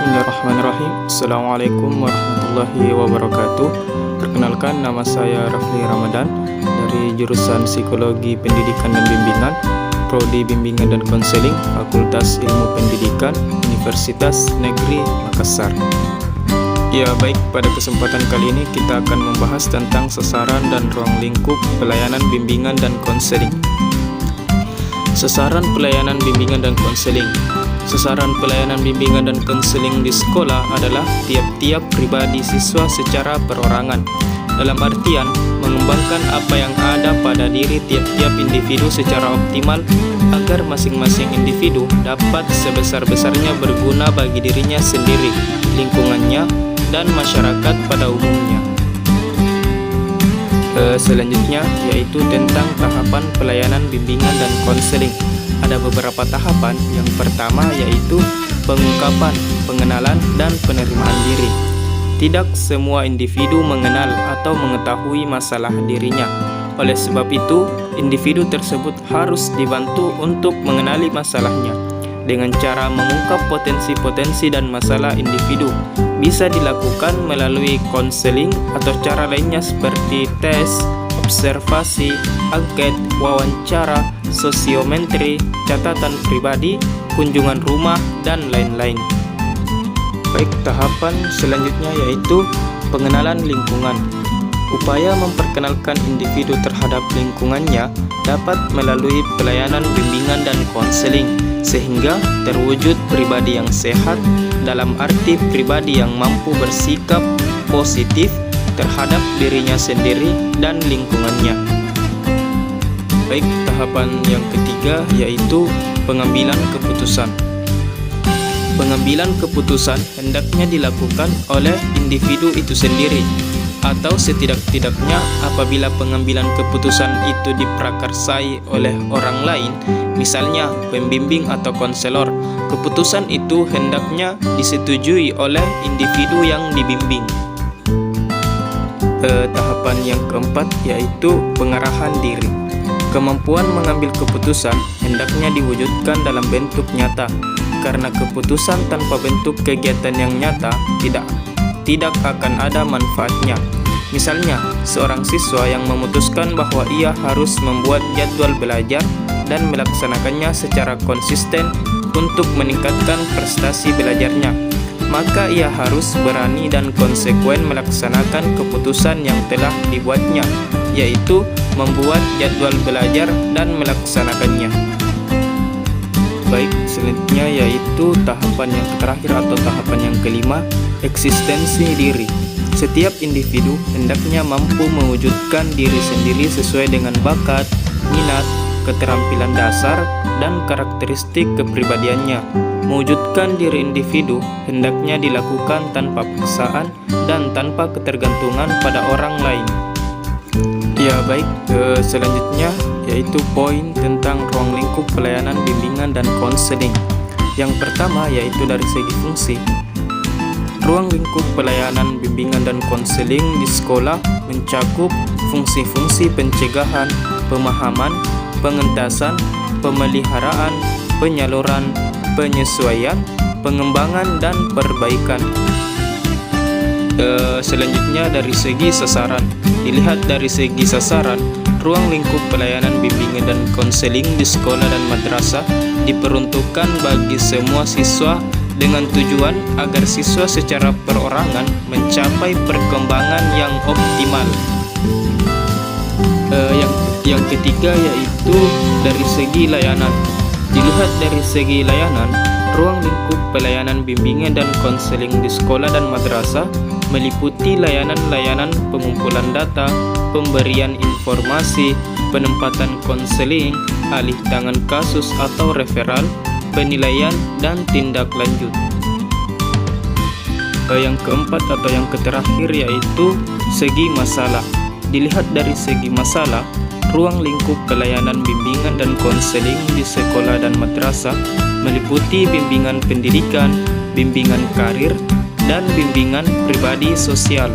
Bismillahirrahmanirrahim. Assalamualaikum warahmatullahi wabarakatuh. Perkenalkan, nama saya Rafli Ramadan dari jurusan Psikologi Pendidikan dan Bimbingan, Prodi Bimbingan dan Konseling, Fakultas Ilmu Pendidikan, Universitas Negeri Makassar. Ya baik, pada kesempatan kali ini kita akan membahas tentang sasaran dan ruang lingkup pelayanan bimbingan dan konseling. Sasaran pelayanan bimbingan dan konseling. Sasaran pelayanan bimbingan dan konseling di sekolah adalah tiap-tiap pribadi siswa secara perorangan. Dalam artian, mengembangkan apa yang ada pada diri tiap-tiap individu secara optimal agar masing-masing individu dapat sebesar-besarnya berguna bagi dirinya sendiri, lingkungannya, dan masyarakat pada umumnya. Selanjutnya yaitu tentang tahapan pelayanan bimbingan dan konseling. Ada beberapa tahapan. Yang pertama yaitu pengungkapan, pengenalan, dan penerimaan diri. Tidak semua individu mengenal atau mengetahui masalah dirinya. Oleh sebab itu, individu tersebut harus dibantu untuk mengenali masalahnya. Dengan cara mengungkap potensi-potensi dan masalah individu, bisa dilakukan melalui konseling atau cara lainnya seperti tes, observasi, angket, wawancara, sosiometri, catatan pribadi, kunjungan rumah, dan lain-lain. Baik, tahapan selanjutnya yaitu pengenalan lingkungan. Upaya memperkenalkan individu terhadap lingkungannya dapat melalui pelayanan bimbingan dan konseling, sehingga terwujud pribadi yang sehat dalam arti pribadi yang mampu bersikap positif terhadap dirinya sendiri dan lingkungannya. Baik, tahapan yang ketiga yaitu pengambilan keputusan. Pengambilan keputusan hendaknya dilakukan oleh individu itu sendiri, atau setidak-tidaknya apabila pengambilan keputusan itu diprakarsai oleh orang lain, misalnya pembimbing atau konselor, keputusan itu hendaknya disetujui oleh individu yang dibimbing. Tahapan yang keempat yaitu pengarahan diri. Kemampuan mengambil keputusan hendaknya diwujudkan dalam bentuk nyata, karena keputusan tanpa bentuk kegiatan yang nyata tidak akan ada manfaatnya. Misalnya, seorang siswa yang memutuskan bahwa ia harus membuat jadwal belajar dan melaksanakannya secara konsisten untuk meningkatkan prestasi belajarnya, maka ia harus berani dan konsekuen melaksanakan keputusan yang telah dibuatnya, yaitu membuat jadwal belajar dan melaksanakannya. Baik, selanjutnya yaitu tahapan yang terakhir atau tahapan yang kelima, eksistensi diri. Setiap individu hendaknya mampu mewujudkan diri sendiri sesuai dengan bakat, minat, keterampilan dasar, dan karakteristik kepribadiannya. Mewujudkan diri individu hendaknya dilakukan tanpa paksaan dan tanpa ketergantungan pada orang lain. Ya baik, selanjutnya yaitu poin tentang ruang lingkup pelayanan bimbingan dan konseling. Yang pertama yaitu dari segi fungsi. Ruang lingkup pelayanan bimbingan dan konseling di sekolah mencakup fungsi-fungsi pencegahan, pemahaman, pengentasan, pemeliharaan, penyaluran, penyesuaian, pengembangan, dan perbaikan. Selanjutnya dari segi sasaran. Dilihat dari segi sasaran, ruang lingkup pelayanan bimbingan dan konseling di sekolah dan madrasah diperuntukkan bagi semua siswa dengan tujuan agar siswa secara perorangan mencapai perkembangan yang optimal. Yang ketiga yaitu dari segi layanan. Dilihat dari segi layanan, ruang lingkup pelayanan bimbingan dan konseling di sekolah dan madrasah meliputi layanan-layanan pengumpulan data, pemberian informasi, penempatan konseling, alih tangan kasus atau referral, penilaian, dan tindak lanjut. Yang keempat atau yang terakhir yaitu segi masalah. Dilihat dari segi masalah, ruang lingkup pelayanan bimbingan dan konseling di sekolah dan madrasah meliputi bimbingan pendidikan, bimbingan karir, dan bimbingan pribadi sosial.